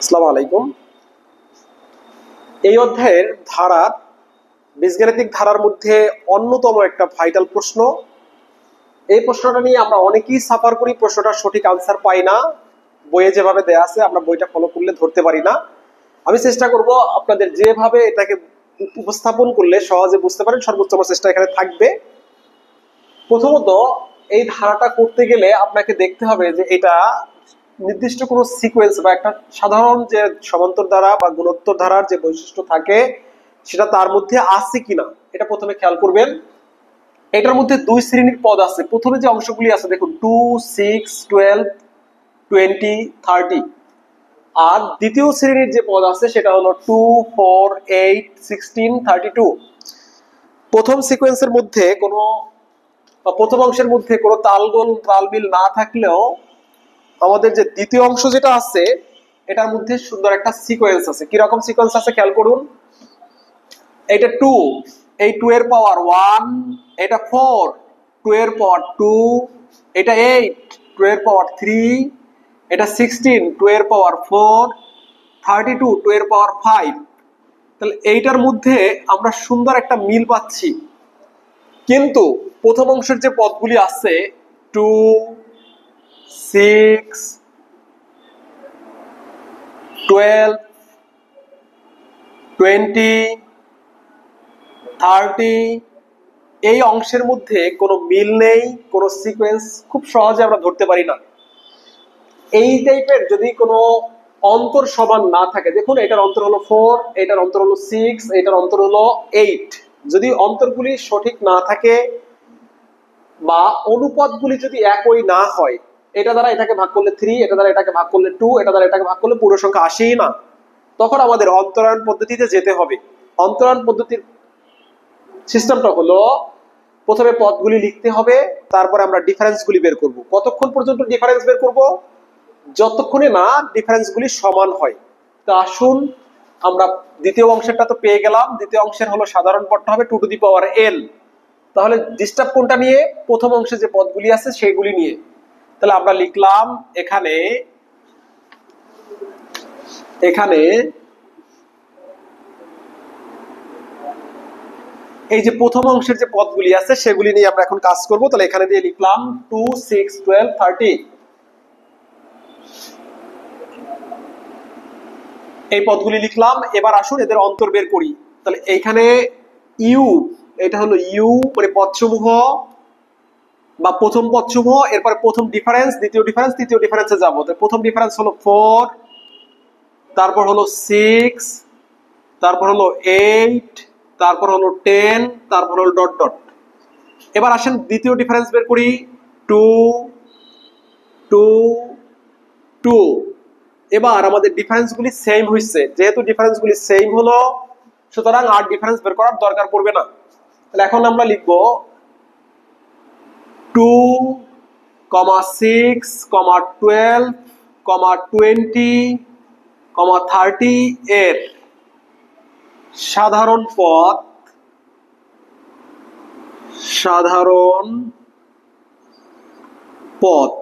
আসসালামু আলাইকুম। এই অধ্যায়ের ধারা বীজগাণিতিক ধারার মধ্যে অন্যতম একটা ভাইটাল প্রশ্ন। এই প্রশ্নটা নিয়ে আমরা অনেকেই সাফার করি, প্রশ্নটার সঠিক আনসার পাই না। বইয়ে যেভাবে দেয়া আছে আমরা বইটা ফলো করলে ধরতে পারি না। আমি চেষ্টা করব আপনাদের যেভাবে এটাকে উপস্থাপন করলে সহজে বুঝতে পারেন, সর্বোচ্চ আমার চেষ্টা এখানে থাকবে। প্রথমত, এই ধারাটা করতে গেলে আপনাকে দেখতে হবে যে এটা নির্দিষ্ট কোনো সিকোয়েন্স বা একটা সাধারণ যে সমান্তর ধারা বা গুণোত্তর ধারার যে বৈশিষ্ট্য থাকে সেটা তার মধ্যে আছে কিনা এটা প্রথমে খেয়াল করবেন। এটার মধ্যে দুই শ্রেণীর পদ আছে। প্রথমে যে অংশগুলি আছে দেখুন 2, 6, 12, 20, 30। আর দ্বিতীয় শ্রেণীর যে পদ আছে সেটা হলো 2, 4, 8, 16, 32। প্রথম সিকোয়েন্সের মধ্যে কোনো প্রথম অংশের মধ্যে কোনো তালগোল তালমিল না থাকলেও আমাদের যে দ্বিতীয় অংশ যেটা আছে এটার মধ্যে সুন্দর একটা সিকোয়েন্স আছে। কিরকম সিকোয়েন্স আছে খেয়াল করুন। এটা 2, এই 2 এর পাওয়ার 1, এটা 4, 2 এর পাওয়ার 2, এটা 8, 2 এর পাওয়ার 3, এটা 16, 2 এর পাওয়ার 4, 32, 2 এর পাওয়ার 5। তাহলে এইটার মধ্যে আমরা সুন্দর একটা মিল পাচ্ছি। কিন্তু প্রথম অংশের যে পদগুলি আছে 2, 6, 12, 20, 30, এই অংশের মধ্যে কোনো মিল নেই, কোনো সিকোয়েন্স খুব সহজে আমরা ধরতে পারি না। এই টাইপের যদি কোনো অন্তর সমান না থাকে, দেখুন এটার অন্তর হলো 4, এটার অন্তর হলো 6, এটার অন্তর হলো 8, যদি অন্তরগুলি সঠিক না থাকে বা অনুপাতগুলি যদি একই না হয়, এটা দ্বারা এটাকে ভাগ করলে 3, এটা দ্বারা এটাকে ভাগ করলে 2, এটা দ্বারা এটাকে ভাগ করলে পুরো সংখ্যা আসেই না, তখন আমাদের অন্তরায়ন পদ্ধতিতে যেতে হবে। অন্তরায়ন পদ্ধতির সিস্টেমটা হলো প্রথমে পদগুলি লিখতে হবে, তারপরে আমরা ডিফারেন্সগুলি বের করব। কতক্ষণ পর্যন্ত ডিফারেন্স বের করব? যতক্ষণে না ডিফারেন্সগুলি সমান হয়। তো আসুন, আমরা দ্বিতীয় অংশটা তো পেয়ে গেলাম। দ্বিতীয় অংশের হলো সাধারণ পদটা হবে 2 টু দি পাওয়ার n। তাহলে ডিস্টার্ব কোনটা নিয়ে? প্রথম অংশে যে পদগুলি আছে সেগুলি নিয়ে। তাহলে আমরা লিখলাম এখানে এই যে প্রথম অংশের যে পদগুলি আছে সেগুলি নিয়ে আমরা এখন কাজ করব। তাহলে এখানে দিয়ে লিখলাম 2, 6, 12, 30। এই পদগুলি লিখলাম। এবার আসুন এদের অন্তর বের করি। তাহলে এইখানে ইউ, এটা হলো ইউ মানে পদসমূহ বা প্রথম পদসমূহ, এরপরে প্রথম ডিফারেন্স, দ্বিতীয় ডিফারেন্স, তৃতীয় ডিফারেন্সে যাবো। প্রথম ডিফারেন্স হলো 4, তারপর হলো 6, তারপর হলো 8, তারপর হলো 10, তারপর হলো ডট ডট। এবার আসেন দ্বিতীয় ডিফারেন্স বের করি। 2, 2, 2। এবার আমাদের ডিফারেন্সগুলি সেম হয়েছে। যেহেতু ডিফারেন্সগুলি সেম হলো সুতরাং আর ডিফারেন্স বের করার দরকার পড়বে না। তাহলে এখন আমরা লিখব 2, 6, 12, 20, 30 এর সাধারণ পদ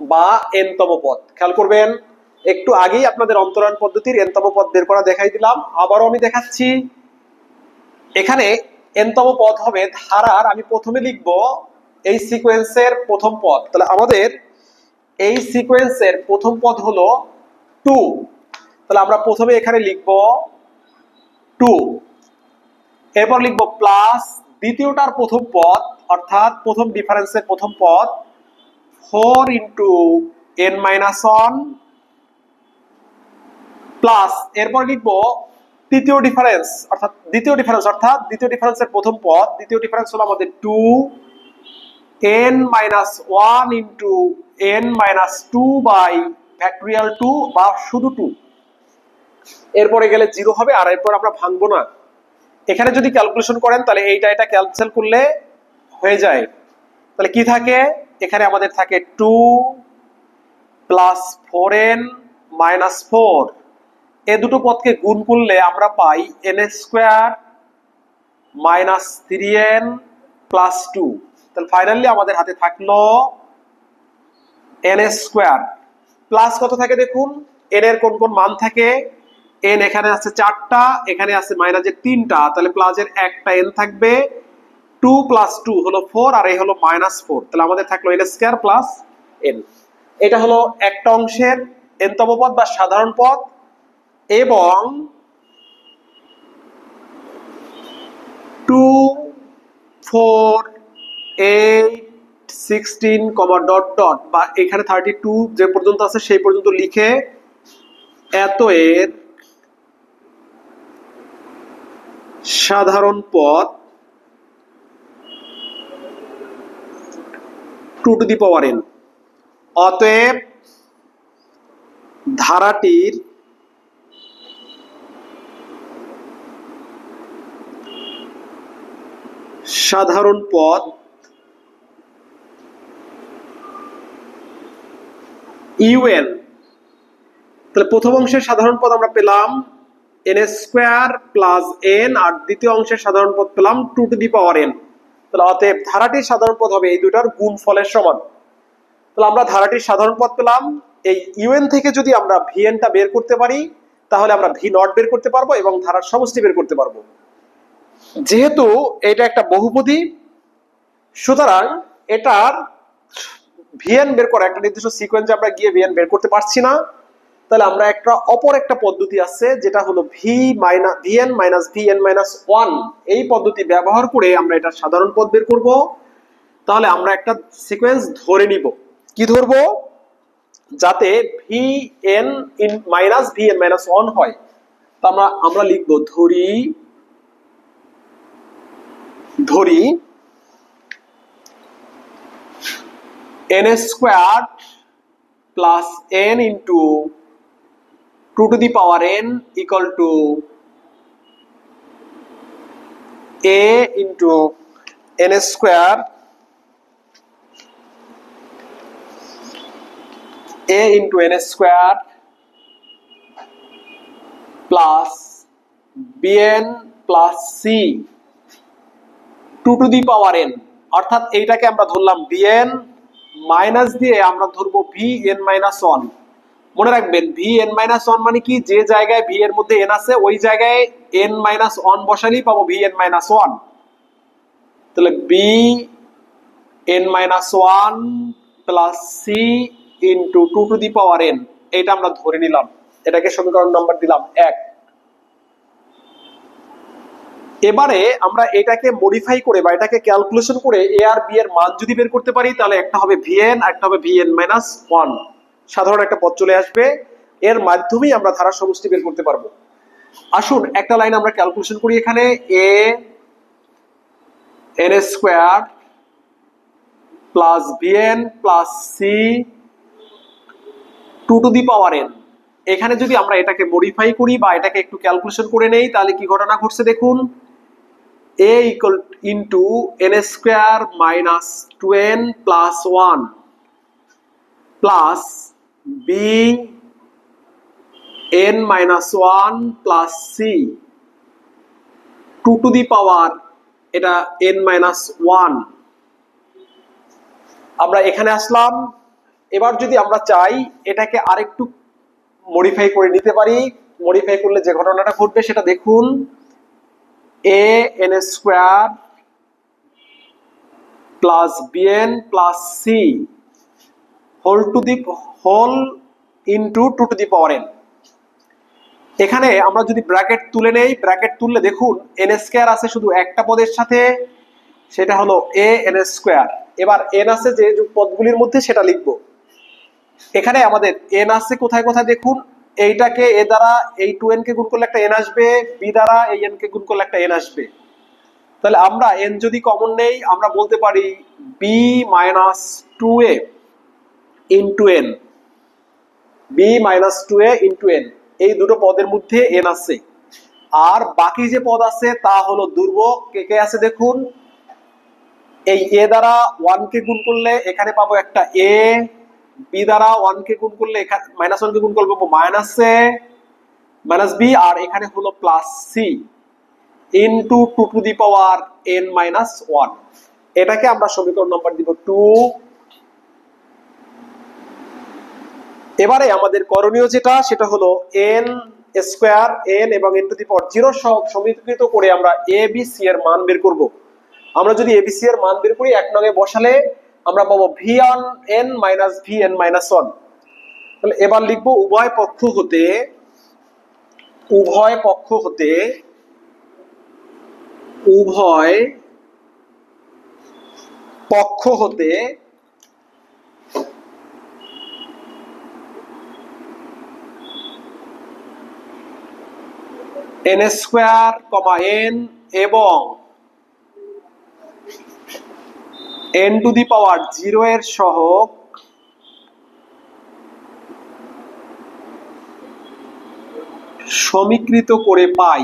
বা n-তম পদ। খেয়াল করবেন, একটু আগেই আপনাদের অন্তরায়ন পদ্ধতির n-তম পদ বের করা দেখাই দিলাম, আবারও আমি দেখাচ্ছি। এখানে n-তম পদ হবে ধারার, আমি প্রথমে লিখব এই সিকোয়েন্সের প্রথম পদ। তাহলে আমাদের এই সিকোয়েন্সের প্রথম পদ হলো 2। তাহলে আমরা প্রথমে এখানে লিখব 2, এরপর লিখব প্লাস দ্বিতীয়টার প্রথম পদ অর্থাৎ প্রথম ডিফারেন্সের প্রথম পদ 4 ইন্টু n-1 প্লাস এরপর লিখব তৃতীয় ডিফারেন্স অর্থাৎ দ্বিতীয় ডিফারেন্সের প্রথম পদ, দ্বিতীয় ডিফারেন্স হলো আমাদের 2 n-1 into n-2 by factorial 2 বা শুধু 2। এরপরে গেলে 0 হবে, আর এরপর আমরা ভাঙবো না। এখানে যদি ক্যালকুলেশন করেন তাহলে এটা ক্যান্সেল করলে হয়ে যায়। তাহলে কি থাকে? এখানে আমাদের থাকে 2 প্লাস 4n মাইনাস 4। এ দুটো পদকে গুণ করলে আমরা পাই n square minus 3n plus 2। তাহলে ফাইনালি আমাদের হাতে থাকলো n স্কোয়ার প্লাস কত থাকে দেখুন এন এর কোন কোন মান থাকে, এন এখানে আছে 4টা, এখানে আছে মাইনাসের 3টা, তাহলে প্লাসের একটা এন থাকবে, 2 + 2 হলো 4, আর এই হলো -4, তাহলে আমাদের থাকলো n স্কয়ার প্লাস n। এটা হলো একটা অংশের nতম পদ বা সাধারণ পদ, এবং 2 4 8 16 ডট ডট বা এখানে 32 যে পর্যন্ত আছে সেই পর্যন্ত লিখে এত এর সাধারণ পদ 2n। অতএব ধারাটির সাধারণ পদ un, তাহলে প্রথম অংশের সাধারণ পদ আমরা পেলাম n স্কয়ার প্লাস n, আর দ্বিতীয় অংশের সাধারণ পদ পেলাম 2n। তাহলে অতএব ধারাটির সাধারণ পদ হবে এই দুটার গুণফলের সমান। তাহলে আমরা ধারাটির সাধারণ পদ পেলাম। এই un থেকে যদি আমরা vn টা বের করতে পারি তাহলে আমরা v নট বের করতে পারবো এবং ধারার সমষ্টি বের করতে পারবো। যেহেতু এটা একটা বহুপদী, সুতরাং এটার vn বের করা একটা নির্দিষ্ট সিকোয়েন্সে আমরা গিয়ে vn বের করতে পারছি না, তাহলে আমরা অপর একটা পদ্ধতি আছে যেটা হলো vn মাইনাস vn মাইনাস 1, এই পদ্ধতি ব্যবহার করে আমরা এটা সাধারণ পদ বের করব। তাহলে আমরা একটা সিকোয়েন্স ধরে নিব, কি ধরবো, যাতে vn মাইনাস vn মাইনাস 1 হয়। তা আমরা লিখবো ধরি n square plus n into 2n equal to a into n square plus bn plus c 2n, অর্থাৎ এইটাকে আমরা ধরলাম bn, মাইনাস দিয়ে আমরা ধরবো vn মাইনাস 1। মনে রাখবেন vn মাইনাস 1 মানে কি, যে জায়গায় v এর মধ্যে n আছে ওই জায়গায় n মাইনাস 1 বসালেই পাবো vn মাইনাস 1। তাহলে bn minus 1 plus c into 2n, এটা আমরা ধরে নিলাম, এটাকে সমীকরণ নাম্বার দিলাম 1। এবারে আমরা এটাকে মডিফাই করে বা এটাকে ক্যালকুলেশন করে a আর b এর মান যদি বের করতে পারি তাহলে একটা হবে vn আর একটা হবে vn মাইনাস 1, সাধারণ একটা পদ চলে আসবে, এর মাধ্যমেই আমরা ধারার সমষ্টি বের করতে পারবো। আসুন একটা লাইন আমরা ক্যালকুলেশন করি, এখানে a n square plus vn plus c 2n, এখানে যদি আমরা এটাকে মডিফাই করি বা এটাকে একটু ক্যালকুলেশন করে নেই তাহলে কি ঘটনা ঘটছে দেখুন, a equal into n square minus 2n plus 1 plus b n minus 1 plus c 2n, এটা n মাইনাস 1। আমরা এখানে আসলাম, এবার যদি আমরা চাই এটাকে আরেকটু মডিফাই করে নিতে পারি, মডিফাই করলে যে ঘটনাটা ঘটবে সেটা দেখুন, a n square plus bn plus c whole into 2n। এখানে আমরা যদি ব্র্যাকেট তুলে নেই, ব্র্যাকেট তুললে দেখুন n স্কয়ার আছে শুধু একটা পদের সাথে, সেটা হলো a n স্কয়ার। এবার n আছে যে পদগুলির মধ্যে সেটা লিখবো। এখানে আমাদের n আছে কোথায় কোথায় দেখুন, এইটাকে a দ্বারা এই 2n কে গুণ করলে একটা n আসবে, b দ্বারা এই n কে গুণ করলে একটা n আসবে। তাহলে আমরা n যদি কমন নেই আমরা বলতে পারি b minus 2a into n, b minus 2a into n, এই দুটো পদের মধ্যে n আছে। আর বাকি যে পদ আছে তা হলো ধ্রুবক, কে কে আছে দেখুন, এই a দ্বারা 1 কে গুণ করলে এখানে পাবো একটা a, b দ্বারা 1 কে গুণ করলে এখানে মাইনাস 1 কে গুণ করলে পাবো মাইনাস a মাইনাস b, আর এখানে হলো plus c into 2n minus 1। এটাকে আমরা সমীকরণ নাম্বার দিব 2, এবারে আমাদের করণীয় যেটা সেটা হলো n স্কয়ার n এবং n টু দি পাওয়ার 0 সহগ সমীকৃত করে আমরা a b c এর মান বের করব। আমরা যদি a b c এর মান বের করি এক নঙ্গে বসালে আমরা পাবো v1n vn 1। তাহলে এবার লিখবো উভয় পক্ষ হতে n স্কয়ার n এবং n টু দি পাওয়ার 0 এর সহগ সমীকৃত করে পাই।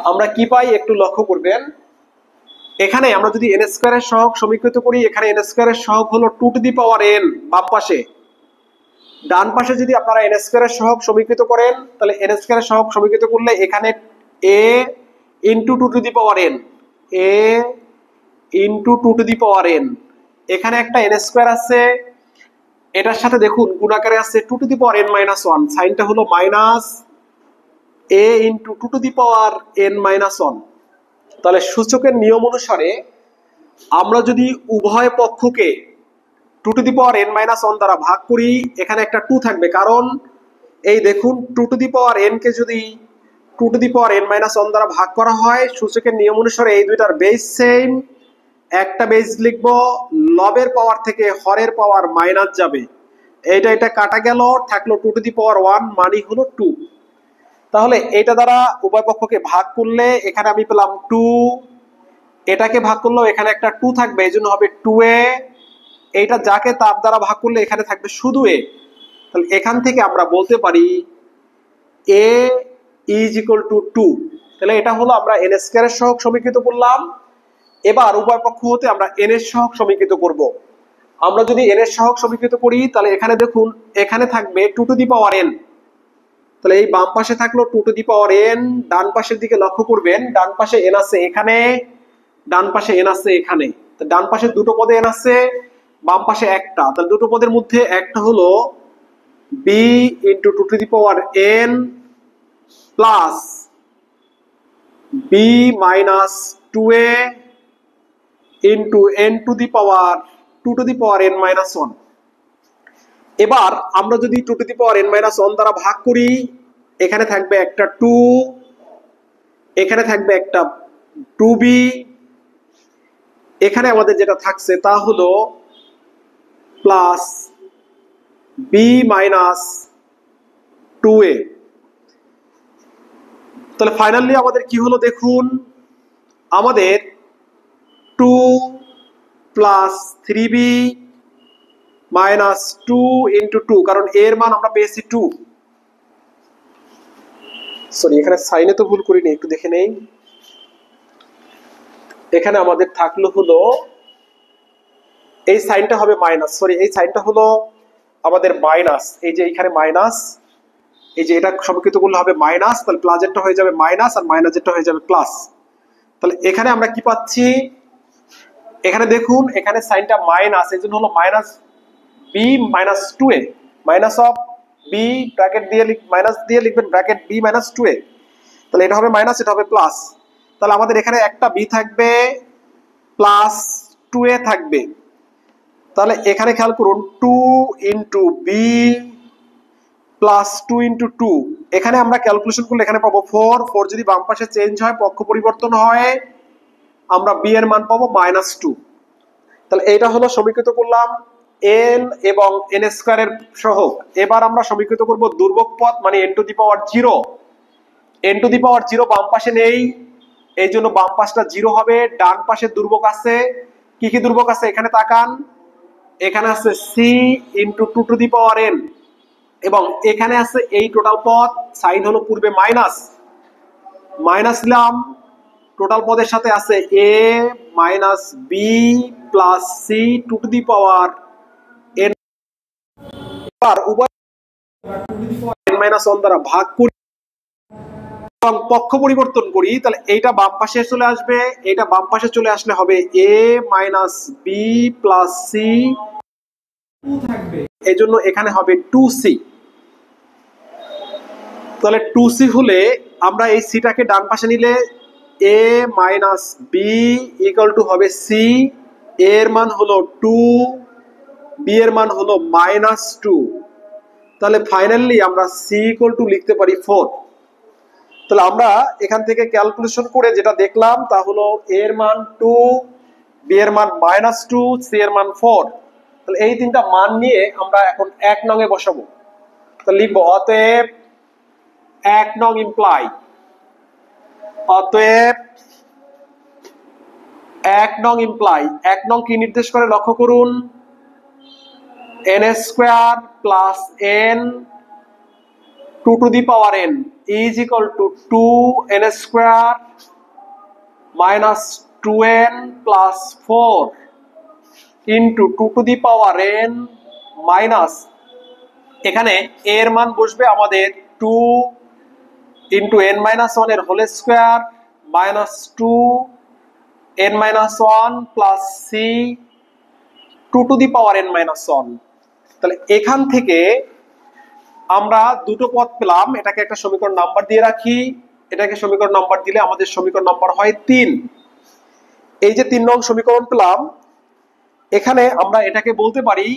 আমরা কি পাই একটু লক্ষ্য করবেন, এখানে আমরা যদি n স্কয়ারের সহগ সমীকৃত করি, এখানে n স্কয়ারের সহগ হলো 2 টু দি পাওয়ার n বাম পাশে, ডান পাশে যদি আপনারা n স্কয়ারের সহগ সমীকৃত করেন তাহলে n স্কয়ারের সহগ সমীকৃত করলে এখানে a into 2 to the power n, a into 2 to the power n, এখানে একটা n স্কয়ার আছে, এটার সাথে দেখুন গুণাকারে আছে 2 to the power n minus 1, সাইনটা হলো minus a into 2 to the power n minus 1। তাহলে সূচকের নিয়ম অনুসারে আমরা যদি উভয় পক্ষকে 2 to the power n minus 1 দ্বারা ভাগ করি, এখানে একটা 2 থাকবে, কারণ এই দেখুন 2 টু দি পাওয়ার n কে যদি 2 to the power n minus 1 দ্বারা ভাগ করা হয়, সূচকের নিয়ম অনুসারে এই দুইটার বেস সেম, একটা বেস লিখবো, লবের পাওয়ার থেকে হরের পাওয়ার মাইনাস যাবে, এটা কাটা গেল, থাকলো 2 টু দি পাওয়ার 1 মানে হলো 2। তাহলে এটা দ্বারা উভয় পক্ষকে ভাগ করলে এখানে আমি পেলাম 2, এটাকে ভাগ করলেও এখানে একটা 2 থাকবে, এজন্য হবে 2a, এইটা যাকে তার দ্বারা ভাগ করলে এখানে থাকবে শুধু a। তাহলে এখান থেকে আমরা বলতে পারি a is equal to 2। তাহলে এটা হলো আমরা n স্কয়ারের সহগ সমীকৃত করলাম। এবার উভয় পক্ষ হতে আমরা n এর সহগ সমীকৃত করব। আমরা যদি n এর সহগ সমীকৃত করি তাহলে এখানে দেখুন এখানে থাকবে 2 টু দি পাওয়ার n, তাহলে এই বাম পাশে থাকলো 2 টু দি পাওয়ার n, ডান পাশের দিকে লক্ষ্য করবেন ডান পাশে n আছে এখানে, ডান পাশে n আছে এখানে, তো ডান পাশে দুটো পদে n আছে, বাম পাশে একটা, তাহলে দুটো পদের মধ্যে একটা হলো b into 2 to the power n plus b minus 2a into n to the power 2 to the power n minus 1। এবার আমরা যদি 2 to the power n minus 1 দ্বারা ভাগ করি, এখানে থাকবে একটা 2, এখানে থাকবে একটা 2b, এখানে আমাদের যেটা থাকছে তা হলো প্লাস b মাইনাস 2a। তাহলে ফাইনালি আমাদের কি হলো দেখুন, আমাদের 2 প্লাস 3b মাইনাস 2 ইন্টু 2, কারণ এর মান আমরা পেয়েছি 2, সরি এখানে সাইনে তো ভুল করিনি, একটু দেখে নেই, এখানে আমাদের থাকলো হলো এই সাইনটা হবে মাইনাস, সরি এই সাইনটা হলো আমাদের মাইনাস, এই যে এখানে মাইনাস, এই যে এটা সমীকৃত করলে হবে মাইনাস, তাহলে প্লাসেরটা হয়ে যাবে মাইনাস আর মাইনাসেরটা হয়ে যাবে প্লাস। তাহলে এখানে আমরা কি পাচ্ছি, এখানে দেখুন এখানে সাইনটা মাইনাস, এই জন্য হলো minus b minus 2a, minus of b bracket দিয়ে মাইনাস দিয়ে লিখবেন ব্র্যাকেট b মাইনাস 2a, তাহলে এটা হবে মাইনাস, এটা হবে প্লাস। তাহলে আমাদের এখানে একটা b থাকবে প্লাস 2a থাকবে, তাহলে এখানে খেয়াল করুন 2 ইন্টু b প্লাস 2 ইন্টু 2, এখানে আমরা ক্যালকুলেশন করলে এখানে পাবো 4 যদি বাম পাশে চেঞ্জ হয় পক্ষ পরিবর্তন হয় আমরা b এর মান পাবো মাইনাস 2। তাহলে এইটা হলো সমীকৃত করলাম n এবং n স্কয়ারের সহগ। এবার আমরা সমীকৃত করব দুর্বক পদ মানে n to the power 0, n to the power 0 বাম পাশে নেই, এই জন্য বাম পাশটা 0 হবে, ডান পাশে দুর্বক আছে, কি কি দুর্বক আছে এখানে তাকান, এখানে আছে c into 2 to the power n এবং এখানে আছে এই টোটাল পদ, সাইন হলো পূর্বে মাইনাস, মাইনাস নিলাম, টোটাল পদের সাথে আছে a minus b plus c 2 to the power n। এবার উভয় 2 to the power n minus 1 দ্বারা ভাগ করি, এবং পক্ষ পরিবর্তন করি, তাহলে এইটা বাম পাশে চলে আসবে, এইটা বাম পাশে চলে আসলে হবে a minus B plus C থাকবে, এই জন্য এখানে হবে 2c। তাহলে 2c হলে আমরা এই সিটাকে ডান পাশে নিলে a minus B equal to হবে c, এর মান হলো 2, বি এর মান হলো -2। তাহলে ফাইনালি আমরা c ইকুয়াল টু লিখতে পারি 4। তাহলে আমরা এখান থেকে ক্যালকুলেশন করে যেটা দেখলাম তা হলো a এর মান 2, বি এর মান -2, সি এর মান 4। তাহলে এই তিনটা মান নিয়ে আমরা এখন 1 নং এ বসাবো। তাহলে লিখবো অতএব 1 নং ইমপ্লাই, অতএব 1 নং ইমপ্লাই, 1 নং কি নির্দেশ করে লক্ষ্য করুন, n square plus n 2 to the power n is equal to 2n square minus 2n plus 4 into 2 to the power n minus, এখানে a এর মান বসবে আমাদের 2 into n minus 1 এর whole square minus 2n minus 1 plus c 2 to the power n minus 1। তাহলে এখান থেকে আমরা দুটো পদ পেলাম, এটাকে একটা সমীকরণ নাম্বার দিয়ে রাখি, এটাকে সমীকরণ নাম্বার দিলে আমাদের সমীকরণ নাম্বার হয় 3। এই যে 3 নং সমীকরণ পেলাম, এখানে আমরা এটাকে বলতে পারি,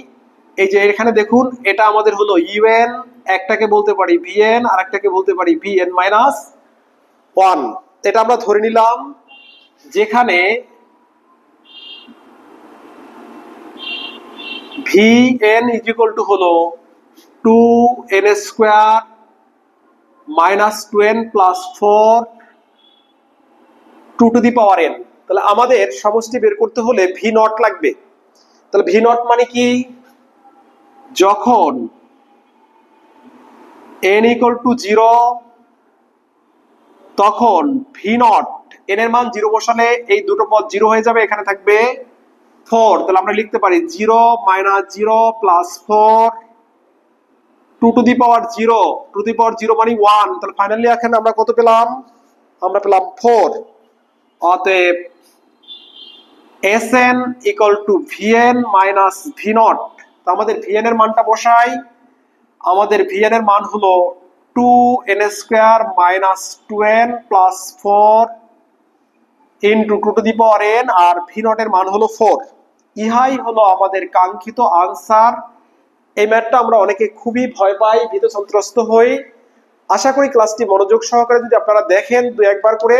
এই যে এখানে দেখুন এটা আমাদের হলো un, একটাকে বলতে পারি vn আর একটাকে বলতে পারি vn মাইনাস 1। এটা আমরা ধরে নিলাম যেখানে vn ইজ ইকুয়াল টু হলো 2n square minus 2n plus 4 2 to the power n। তাহলে আমাদের সমষ্টি বের করতে হলে v নট লাগবে। তাহলে v নট মানে কি, যখন n ইকুয়াল টু 0 তখন v নট, n এর মান 0 বসালে এই দুটো পদ 0 হয়ে যাবে, এখানে থাকবে 4। তাহলে আমরা লিখতে পারি 0 minus 0 plus 4 2 to the power 0, 2 to the power 0 মানে 1। তাহলে ফাইনালি এখানে আমরা কত পেলাম, আমরা পেলাম 4। অতএব Sn equal to Vn minus V not. তো আমাদের Vn এর মানটা বসাই, আমাদের Vn এর মান হলো 2n square minus 2n plus 4 into 2 to the power n, আর V নট এর মান হলো 4। ইহাই হলো আমাদের কাঙ্ক্ষিত আনসার। এই ম্যাথটা আমরা অনেকে খুবই ভয় পাই, ভীত সন্ত্রস্ত হই। আশা করি ক্লাসটি মনোযোগ সহকারে যদি আপনারা দেখেন 2-1 বার করে,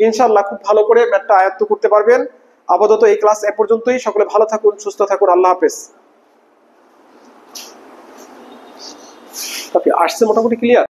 ইনশাআল্লাহ খুব ভালো করে ম্যাথটা আয়ত্ত করতে পারবেন। আপাতত এই ক্লাস এ পর্যন্তই। সকলে ভালো থাকুন, সুস্থ থাকুন, আল্লাহ হাফেজ। আসছে মোটামুটি ক্লিয়ার।